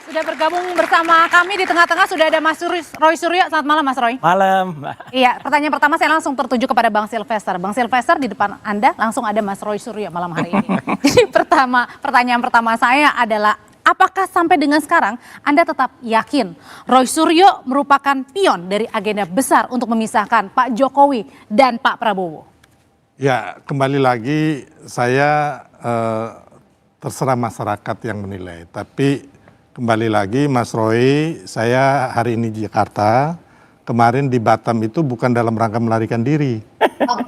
Sudah bergabung bersama kami di tengah-tengah sudah ada Mas Roy Suryo. Selamat malam Mas Roy. Malam. Iya, pertanyaan pertama saya langsung tertuju kepada Bang Silvester. Bang Silvester, di depan Anda langsung ada Mas Roy Suryo malam hari ini. Jadi pertanyaan pertama saya adalah, apakah sampai dengan sekarang Anda tetap yakin Roy Suryo merupakan pion dari agenda besar untuk memisahkan Pak Jokowi dan Pak Prabowo? Ya, kembali lagi saya terserah masyarakat yang menilai. Tapi kembali lagi Mas Roy, saya hari ini di Jakarta, kemarin di Batam itu bukan dalam rangka melarikan diri.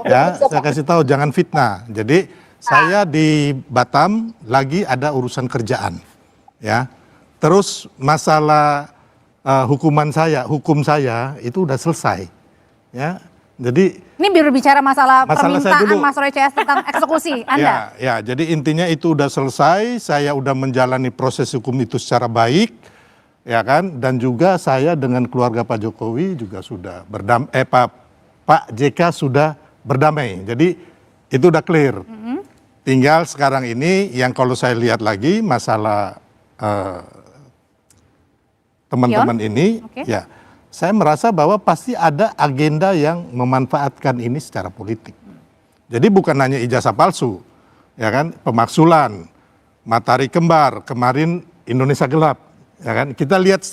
Ya, saya kasih tahu jangan fitnah. Jadi saya di Batam lagi ada urusan kerjaan. Ya. Terus masalah hukum saya itu udah selesai. Ya. Jadi ini berbicara masalah permintaan Mas Roy CS tentang eksekusi Anda. Ya, jadi intinya itu udah selesai, saya udah menjalani proses hukum itu secara baik, ya kan, dan juga saya dengan keluarga Pak Jokowi juga sudah Pak JK sudah berdamai, jadi itu udah clear. Tinggal sekarang ini yang kalau saya lihat lagi masalah teman-teman ini, ya. Saya merasa bahwa pasti ada agenda yang memanfaatkan ini secara politik. Jadi bukan hanya ijazah palsu, ya kan, pemaksulan, matahari kembar, kemarin Indonesia gelap, ya kan. Kita lihat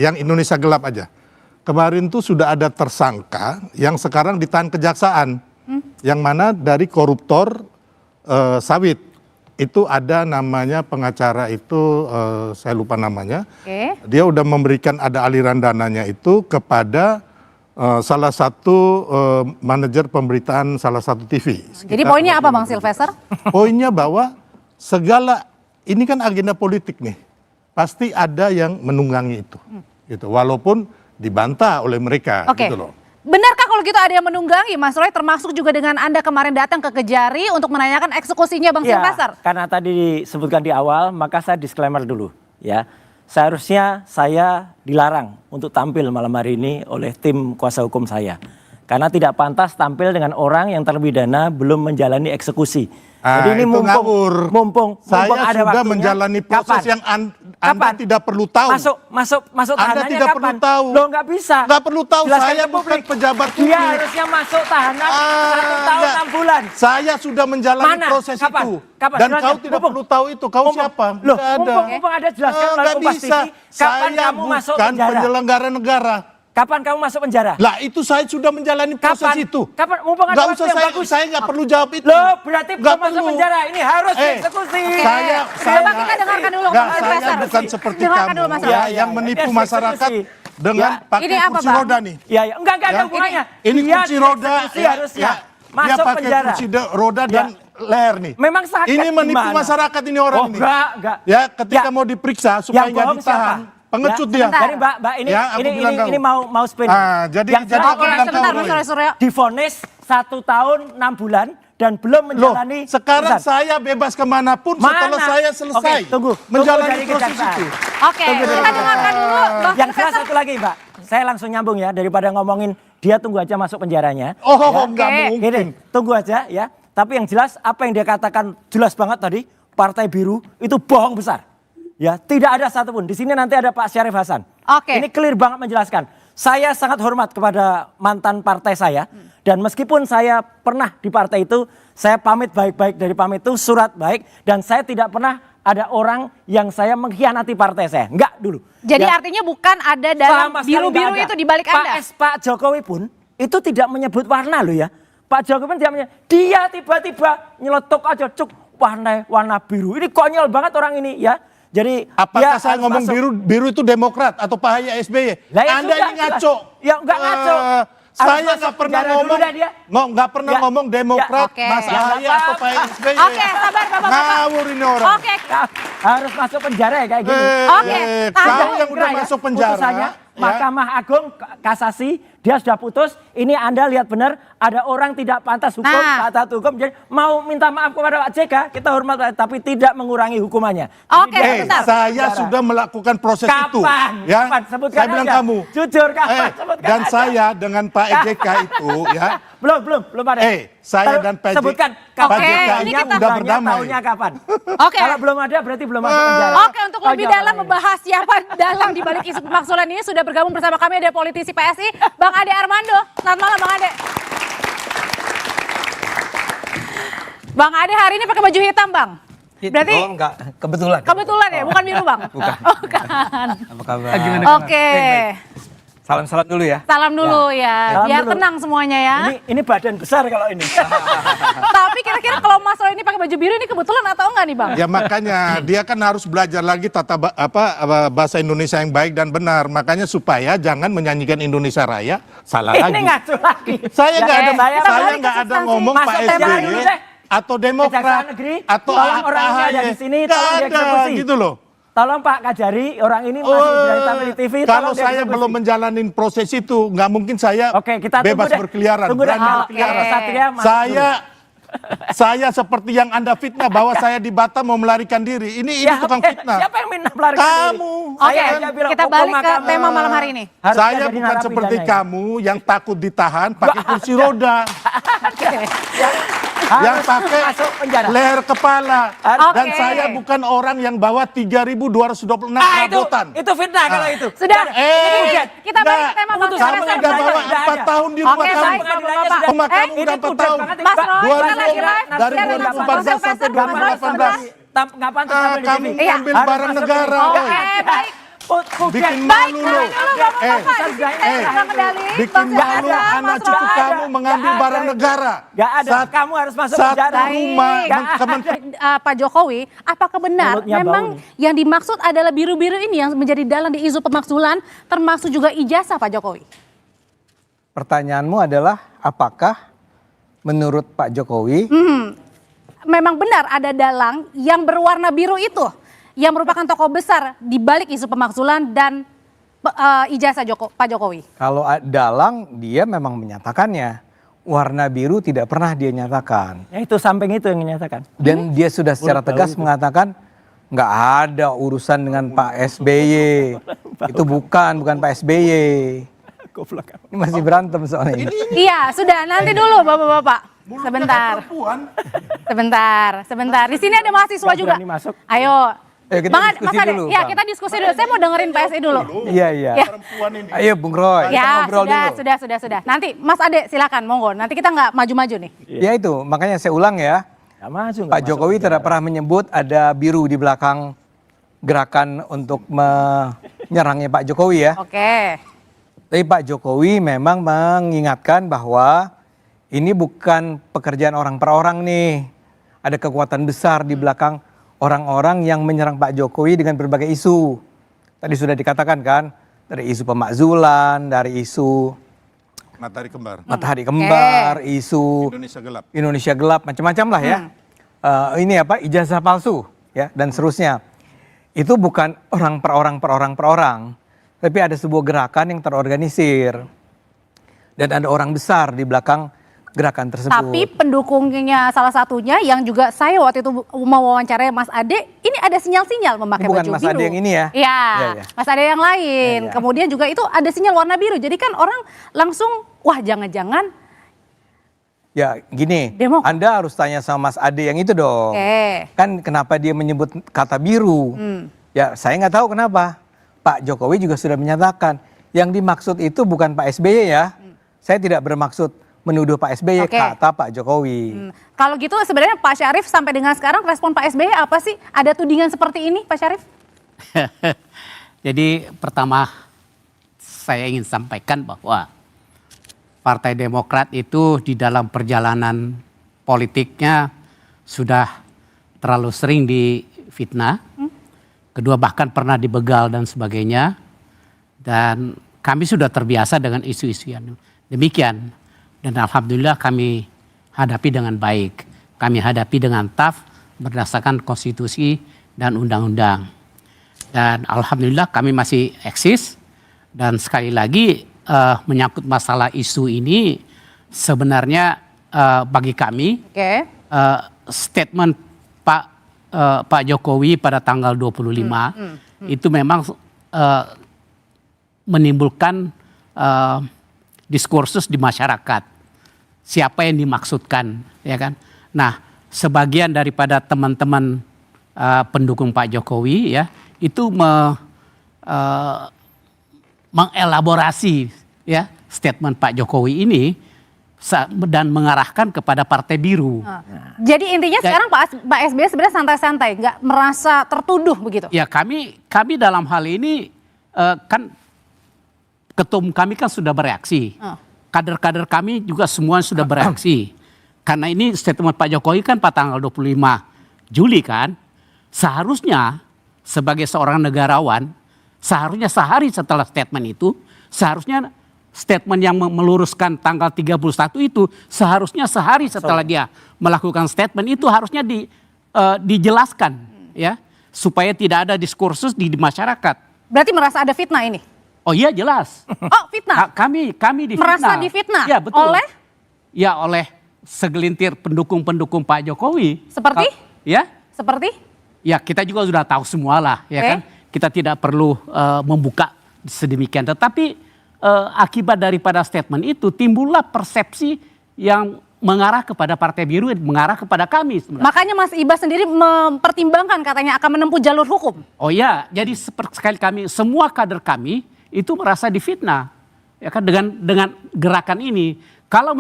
yang Indonesia gelap aja. Kemarin tuh sudah ada tersangka yang sekarang ditahan kejaksaan, yang mana dari koruptor sawit. Itu ada namanya pengacara itu, saya lupa namanya. Dia udah memberikan ada aliran dananya itu kepada salah satu manajer pemberitaan salah satu TV. Jadi poinnya apa Bang Silvester? Poinnya bahwa segala, ini kan agenda politik nih. Pasti ada yang menunggangi itu. Gitu, walaupun dibantah oleh mereka. Gitu loh. Benarkah kalau gitu ada yang menunggangi Mas Roy, termasuk juga dengan Anda kemarin datang ke Kejari untuk menanyakan eksekusinya Bang Silvester? Karena tadi disebutkan di awal, maka saya disclaimer dulu ya. Seharusnya saya dilarang untuk tampil malam hari ini oleh tim kuasa hukum saya. Karena tidak pantas tampil dengan orang yang terlebih dana belum menjalani eksekusi. Jadi ini mumpung saya ada sudah waktunya, menjalani proses yang Anda tidak perlu tahu. Masuk Anda tahanannya tidak kapan? perlu tahu. Loh nggak bisa. Nggak perlu tahu, Jelaskan saya ke bukan publik. pejabat publik. Dia harusnya masuk tahanan 1 tahun 6 bulan. Saya sudah menjalani proses Kapan? itu. Kapan? Dan Jelaskan. kau tidak perlu tahu itu. Kau siapa? Loh, Nggak ada. mumpung ada jelaskan melalui Nggak Kompas bisa. TV, kapan Saya kamu masuk bukan penjara? penyelenggara negara. Kapan kamu masuk penjara? Lah itu saya sudah menjalani proses itu. Kapan? Mumpung ada waktu yang bagus. Saya nggak perlu jawab itu. Loh, berarti belum masuk penjara. Ini harus dieksekusi. Coba kita dengarkan dulu Bang Silvester. Saya bukan seperti Dengarkan dulu, kamu Mas Roy. yang menipu masyarakat dengan pakai Ini apa, kursi Bang? roda nih. Iya, enggak ada hubungannya. Ini kursi roda harusnya dia masuk pakai penjara. kursi roda dan leher nih. Memang sakit. Ini menipu gimana? masyarakat ini orang ini. Enggak. Ya, ketika mau diperiksa supaya nggak bohong ditahan. siapa? Pengecut Ya, dia. Jadi Mbak ini mau spin. Jadi sebentar Mas Roy. Divonis 1 tahun 6 bulan dan belum menjalani. Sekarang saya bebas kemanapun setelah saya selesai menjalani proses itu. Oke, kita dengarkan dulu Bang Yang jelas Silvester. satu lagi Mbak, saya langsung nyambung ya, daripada ngomongin dia tunggu aja masuk penjaranya. Nggak mungkin. Gini, tunggu aja ya. Tapi yang jelas apa yang dia katakan jelas banget tadi, Partai Biru itu bohong besar. Ya, tidak ada satupun. Di sini nanti ada Pak Syarif Hasan. Ini clear banget menjelaskan. Saya sangat hormat kepada mantan partai saya. Dan meskipun saya pernah di partai itu, saya pamit baik-baik dari pamit itu, surat baik. Dan saya tidak pernah ada orang yang saya mengkhianati partai saya. Enggak dulu. Jadi artinya bukan ada dalam biru-biru itu di balik Anda? Pak Jokowi pun itu tidak menyebut warna loh ya. Pak Jokowi pun tidak menyebut. Dia tiba-tiba nyeletuk aja, cuk, warna biru. Ini konyol banget orang ini ya. Jadi apakah saya ngomong biru itu Demokrat atau Pak Haye SBY? Anda ini ngaco. Ya enggak ngaco. Saya nggak pernah ngomong Demokrat, Mas Haye atau Pak Haye SBY. Oke, sabar Bapak. Ngawur ini orang. Oke. Harus masuk penjara ya kayak gini. Oke. Kau yang udah masuk penjara. Putusannya Mahkamah Agung Kasasi Dia sudah putus, ini Anda lihat benar ada orang tidak pantas hukum, taat hukum. Jadi mau minta maaf kepada Pak JK, kita hormat tapi tidak mengurangi hukumannya. Oke, saya sudah melakukan proses itu. Ya, Kapan? Sebutkan saya bilang aja. kamu. Jujur kapan? Sebutkan Dan aja. saya dengan Pak JK itu ya. Belum ada. Saya dan Pak JK. Sebutkan Pak Oke, JK ini ini kita udah berdamai. Tahunnya kapan? Oke. Kalau belum ada berarti belum masuk penjara. Oke, untuk lebih dalam membahas siapa dalang di balik isu pemakzulan ini sudah bergabung bersama kami ada politisi PSI, Bang Ade Armando. Selamat malam Bang Ade. Bang Ade hari ini pakai baju hitam, Bang. Berarti enggak, kebetulan. Kebetulan ya, bukan biru, Bang. Bukan. Oh, bukan. Apa kabar? Oke. Salam-salam dulu ya. Salam dulu ya, Salam biar dulu. tenang semuanya ya. Ini badan besar kalau ini. Tapi kira-kira kalau Mas Roy ini pakai baju biru ini kebetulan atau enggak nih, Bang? Ya makanya dia kan harus belajar lagi bahasa Indonesia yang baik dan benar. Makanya supaya jangan menyanyikan Indonesia Raya salah Ini lagi. ngaco lagi. Saya nggak ada, saya saya nggak ada ngomong Masuk Pak tema SBY dulu deh. atau Demokrat Kejaksaan Negeri, atau tolong apa orang ini ada aja. di sini, Nggak tolong ada dieksekusi. gitu loh. Tolong Pak Kajari, orang ini masih berani tampil di TV. Kalau tolong saya dieksekusi. belum menjalani proses itu, nggak mungkin saya Oke, kita tunggu bebas deh. berkeliaran, Tunggu deh. berani Oke. berkeliaran. Satria masuk Saya seperti yang Anda fitnah bahwa saya di Batam mau melarikan diri. Ini tukang fitnah. Siapa yang minta melarikan diri? Kamu. Oke, aja bilang kita hukum balik ke agama. tema malam hari ini. Harusnya Saya jadi bukan narapidana seperti ini. kamu yang takut ditahan pakai kursi roda, yang Harus pakai masuk penjara. leher kepala. Dan Oke. saya bukan orang yang bawa 3.226 Itu rabotan. fitnah kalau itu. Sudah. Eh, Kita balik ke enggak. tema Bang Kamu Roy. udah bawa 4 tahun di rumah Oke, kamu. baik, Bapak-bapak. Rumah kamu Ini udah 4 udah tahun. banget, Mas Pak. Roy, kita lagi 2000, live. dari Share 2014 sampai 2018. Nggak pantas tampil di Kamu TV. ngambil Harus barang masuk negara, TV. Oke, baik. Bikin Baik, malu tahan lo. dulu Bapak-bapak. Di sini saya sedang kendali. Bikin Bang malu Silvester, anak Mas cucu Roy. kamu mengambil barang negara. Gak ada. Kamu harus masuk penjara. Satu rumah. Pak Jokowi, apakah benar Mulutnya memang bau yang dimaksud adalah biru-biru ini yang menjadi dalang di isu pemakzulan termasuk juga ijazah Pak Jokowi? Pertanyaanmu adalah apakah menurut Pak Jokowi Memang benar ada dalang yang berwarna biru itu yang merupakan tokoh besar di balik isu pemakzulan dan ijazah Pak Jokowi? kalau dalang dia memang menyatakannya. Warna biru tidak pernah dia nyatakan. Ya itu samping itu yang menyatakan. Dan dia sudah secara tegas mengatakan nggak ada urusan dengan Pak SBY. Itu bukan Pak SBY. Goblok. Ini masih berantem soalnya. Iya, sudah nanti dulu Bapak-bapak. Sebentar. Di sini ada mahasiswa Nggak juga. berani masuk. Ayo. Ayo kita Mas diskusi Ade, dulu, ya Bang. kita diskusi dulu. Saya mau dengerin PSI dulu. Iya. Ya. Perempuan ini. Ayo Bung Roy, kita Ya, ngobrol dulu. sudah. Nanti Mas Ade silakan, monggo. Nanti kita nggak maju-maju nih. Ya itu, makanya saya ulang ya. Nggak maju, nggak Pak masuk Jokowi penjara. tidak pernah menyebut ada biru di belakang gerakan untuk menyerangnya Pak Jokowi ya. Oke. Tapi Pak Jokowi memang mengingatkan bahwa ini bukan pekerjaan orang per orang nih. Ada kekuatan besar di belakang orang-orang yang menyerang Pak Jokowi dengan berbagai isu. Tadi sudah dikatakan kan, dari isu pemakzulan, dari isu Matahari kembar. matahari kembar, isu Indonesia gelap. gelap, macam-macam lah ya. Ini apa, ijazah palsu ya dan seterusnya. Itu bukan orang per orang, tapi ada sebuah gerakan yang terorganisir dan ada orang besar di belakang gerakan tersebut. Tapi pendukungnya salah satunya yang juga saya waktu itu mau wawancara Mas Ade, ini ada sinyal-sinyal memakai Bukan baju Mas biru. Ade yang ini ya? Iya, Iya. Mas Ade yang lain. Iya. Kemudian juga itu ada sinyal warna biru. Jadi kan orang langsung, wah jangan-jangan. Ya gini, Demokrat. Anda harus tanya sama Mas Ade yang itu dong. Oke. Kan kenapa dia menyebut kata biru? Ya saya nggak tahu kenapa. Pak Jokowi juga sudah menyatakan yang dimaksud itu bukan Pak SBY ya. Saya tidak bermaksud menuduh Pak SBY, Oke. kata Pak Jokowi. Kalau gitu sebenarnya Pak Syarif sampai dengan sekarang respon Pak SBY apa sih? Ada tudingan seperti ini Pak Syarif? Jadi pertama saya ingin sampaikan bahwa Partai Demokrat itu di dalam perjalanan politiknya sudah terlalu sering difitnah. Kedua bahkan pernah dibegal dan sebagainya. Dan kami sudah terbiasa dengan isu-isu yang demikian. Dan alhamdulillah kami hadapi dengan baik. Kami hadapi dengan tough berdasarkan konstitusi dan undang-undang. Dan alhamdulillah kami masih eksis. Dan sekali lagi menyangkut masalah isu ini sebenarnya bagi kami statement Pak Jokowi pada tanggal 25 itu memang menimbulkan diskursus di masyarakat. Siapa yang dimaksudkan, ya kan? Nah, sebagian daripada teman-teman pendukung Pak Jokowi ya itu mengelaborasi ya statement Pak Jokowi ini dan mengarahkan kepada Partai Biru. Jadi intinya sekarang Pak SBY sebenarnya santai-santai, nggak merasa tertuduh begitu? Ya kami dalam hal ini kan ketum kami kan sudah bereaksi, kader-kader kami juga semua sudah bereaksi. Karena ini statement Pak Jokowi kan pada tanggal 25 Juli kan, seharusnya sebagai seorang negarawan, seharusnya sehari setelah statement itu, seharusnya statement yang meluruskan tanggal 31 itu seharusnya sehari setelah dia melakukan statement itu harusnya dijelaskan ya supaya tidak ada diskursus di masyarakat. Berarti merasa ada fitnah ini? Oh iya jelas. Oh fitnah? Kami difitnah. Merasa difitnah? Ya betul. Oleh? Ya oleh segelintir pendukung-pendukung Pak Jokowi. Seperti? Ya. Seperti? Ya kita juga sudah tahu semua lah ya kan. Kita tidak perlu membuka sedemikian. Tetapi akibat daripada statement itu timbullah persepsi yang mengarah kepada Partai Biru, mengarah kepada kami sebenarnya. Makanya Mas Ibas sendiri mempertimbangkan katanya akan menempuh jalur hukum. Oh ya, jadi sekali kami semua kader kami itu merasa difitnah ya kan dengan gerakan ini. Kalau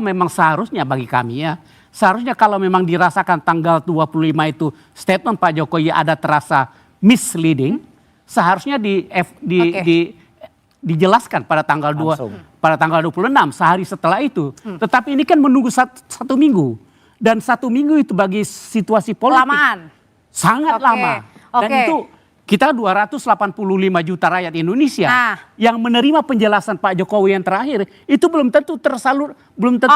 memang seharusnya bagi kami ya, seharusnya kalau memang dirasakan tanggal 25 itu statement Pak Jokowi ada terasa misleading, seharusnya dijelaskan pada tanggal 26 sehari setelah itu. Tetapi ini kan menunggu satu minggu dan 1 minggu itu bagi situasi politik Lamaan. sangat lama. Dan itu kita 285 juta rakyat Indonesia yang menerima penjelasan Pak Jokowi yang terakhir itu belum tentu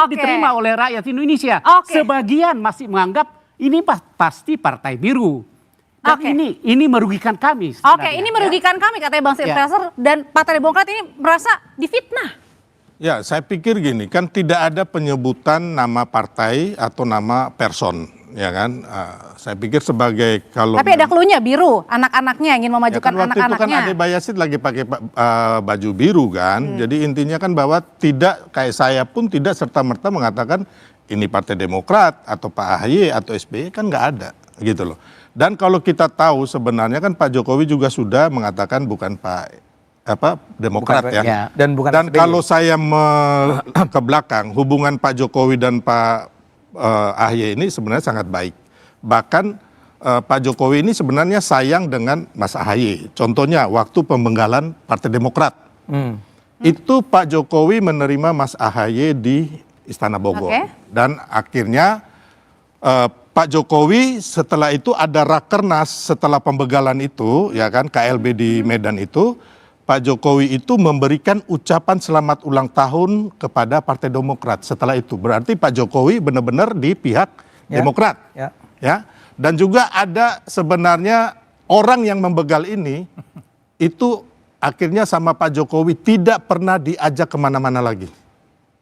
diterima oleh rakyat Indonesia. Sebagian masih menganggap ini pasti Partai Biru. Dan ini merugikan kami. Ini merugikan kami katanya Bang Silvester dan Partai Demokrat ini merasa difitnah. Ya, saya pikir gini, kan tidak ada penyebutan nama partai atau nama person, ya kan? Saya pikir sebagai kalau. Tapi ada cluenya biru, anak-anaknya ingin memajukan waktu anak-anaknya. itu kan Ade Bayasid lagi pakai baju biru kan, jadi intinya kan bahwa tidak kayak saya pun tidak serta-merta mengatakan ini Partai Demokrat atau Pak AHY atau SBY kan nggak ada, gitu loh. Dan kalau kita tahu sebenarnya kan Pak Jokowi juga sudah mengatakan bukan Demokrat ya. Dan kalau saya ke belakang hubungan Pak Jokowi dan Pak AHY ini sebenarnya sangat baik. Bahkan Pak Jokowi ini sebenarnya sayang dengan Mas AHY. Contohnya waktu pembenggalan Partai Demokrat. Itu Pak Jokowi menerima Mas AHY di Istana Bogor. Dan akhirnya Pak Jokowi setelah itu ada rakernas setelah pembegalan itu, ya kan, KLB di Medan itu, Pak Jokowi itu memberikan ucapan selamat ulang tahun kepada Partai Demokrat. Setelah itu berarti Pak Jokowi benar-benar di pihak Demokrat, ya. Dan juga ada sebenarnya orang yang membegal ini itu akhirnya sama Pak Jokowi tidak pernah diajak kemana-mana lagi.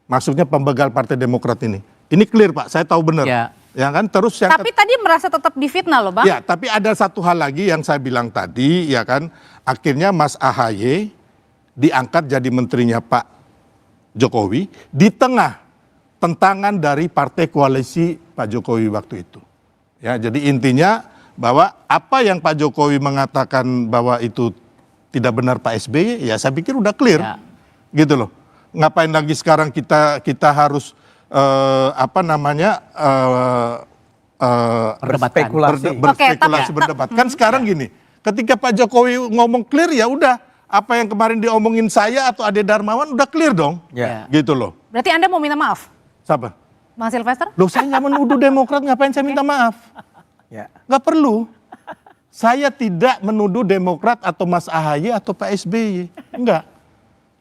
Maksudnya pembegal Partai Demokrat ini. Ini clear Pak, saya tahu benar. Ya kan, terus yang tapi tadi merasa tetap difitnah loh Bang. Ya, tapi ada satu hal lagi yang saya bilang tadi, ya kan, akhirnya Mas AHY diangkat jadi menterinya Pak Jokowi di tengah tentangan dari partai koalisi Pak Jokowi waktu itu. Ya, jadi intinya bahwa apa yang Pak Jokowi mengatakan bahwa itu tidak benar Pak SBY, ya saya pikir udah clear, gitu loh. Ngapain lagi sekarang kita harus berspekulasi, berdebat. Kan sekarang gini, ketika Pak Jokowi ngomong clear ya udah, apa yang kemarin diomongin saya atau Ade Darmawan udah clear dong, gitu loh. Berarti Anda mau minta maaf? Siapa? Bang Silvester? Loh, saya nggak menuduh Demokrat, ngapain saya minta maaf? Nggak perlu. Saya tidak menuduh Demokrat atau Mas AHY atau Pak SBY, enggak.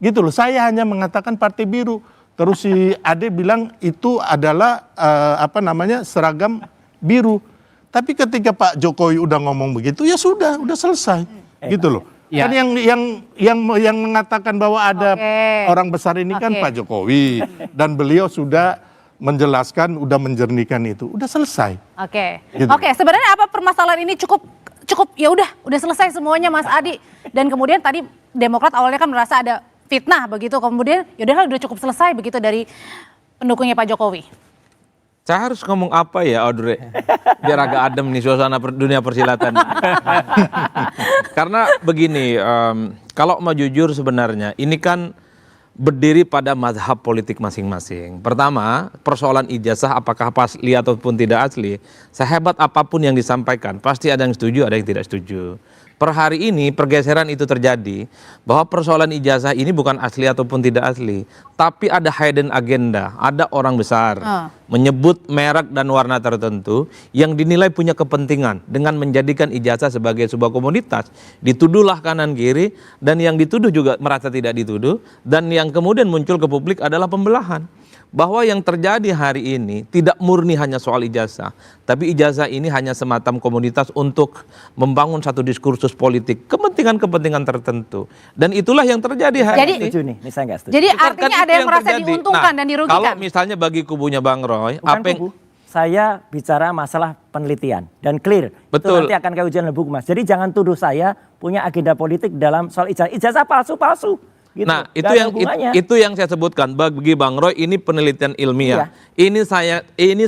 Gitu loh, saya hanya mengatakan Partai Biru. Terus si Ade bilang itu adalah seragam biru. Tapi ketika Pak Jokowi udah ngomong begitu ya sudah selesai. Gitu loh. Ya. Kan yang mengatakan bahwa ada orang besar ini kan Pak Jokowi dan beliau sudah menjelaskan, udah menjernihkan itu, udah selesai. Oke. Gitu. Oke, sebenarnya apa permasalahan ini cukup ya udah selesai semuanya Mas Adi. Dan kemudian tadi Demokrat awalnya kan merasa ada fitnah begitu, kemudian yaudah udah cukup selesai begitu dari pendukungnya Pak Jokowi. Saya harus ngomong apa ya, Audrey? Biar agak adem nih suasana dunia persilatan. Karena begini, kalau mau jujur sebenarnya ini kan berdiri pada mazhab politik masing-masing. Pertama, persoalan ijazah apakah asli ataupun tidak asli, sehebat apapun yang disampaikan, pasti ada yang setuju, ada yang tidak setuju. Per hari ini pergeseran itu terjadi bahwa persoalan ijazah ini bukan asli ataupun tidak asli, tapi ada hidden agenda, ada orang besar menyebut merek dan warna tertentu yang dinilai punya kepentingan dengan menjadikan ijazah sebagai sebuah komoditas. Dituduhlah kanan kiri dan yang dituduh juga merasa tidak dituduh, dan yang kemudian muncul ke publik adalah pembelahan. Bahwa yang terjadi hari ini tidak murni hanya soal ijazah, tapi ijazah ini hanya semacam komoditas untuk membangun satu diskursus politik, kepentingan-kepentingan tertentu. Dan itulah yang terjadi hari ini. Ini saya nggak setuju. Jadi artinya ada yang merasa diuntungkan dan dirugikan. Kalau misalnya bagi kubunya Bang Roy, saya bicara masalah penelitian dan clear. Betul. Itu nanti akan ke ujian lebuk Mas. Jadi jangan tuduh saya punya agenda politik dalam soal ijazah. Ijazah palsu-palsu. Gitu. Nah, itu yang saya sebutkan bagi Bang Roy, ini penelitian ilmiah. Ini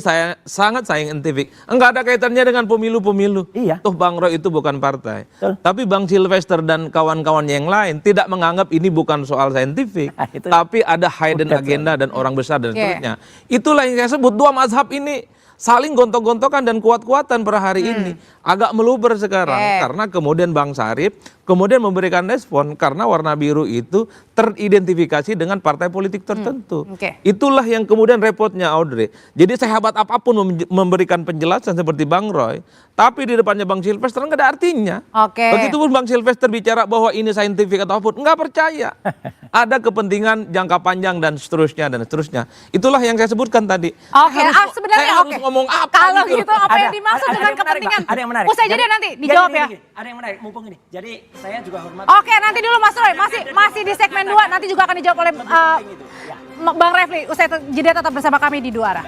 saya sangat saintifik. Enggak ada kaitannya dengan pemilu-pemilu. Tuh Bang Roy itu bukan partai. Tapi Bang Silvester dan kawan-kawan yang lain tidak menganggap ini bukan soal saintifik, tapi ada hidden agenda dan orang besar dan seterusnya. Itulah yang saya sebut dua mazhab ini saling gontok-gontokan dan kuat-kuatan per hari ini. Agak meluber sekarang karena kemudian Bang Sarip kemudian memberikan respon karena warna biru itu teridentifikasi dengan partai politik tertentu. Itulah yang kemudian repotnya, Audrey. Jadi sehebat apapun memberikan penjelasan seperti Bang Roy, tapi di depannya Bang Silvester nggak ada artinya. Begitupun Bang Silvester bicara bahwa ini saintifik atau apapun, nggak percaya. Ada kepentingan jangka panjang dan seterusnya dan seterusnya. Itulah yang saya sebutkan tadi. Sebenarnya ngomong apa kalau gitu. Gitu apa yang dimaksud dengan kepentingan? Ada yang menarik. Usai jeda nanti dijawab ya. Ada yang menarik, mumpung ini. Jadi saya juga hormat. Oke, nanti dulu Mas Roy, masih di segmen 2, nanti juga akan dijawab oleh Bang Refli. Usai jeda tetap bersama kami di Dua Arah.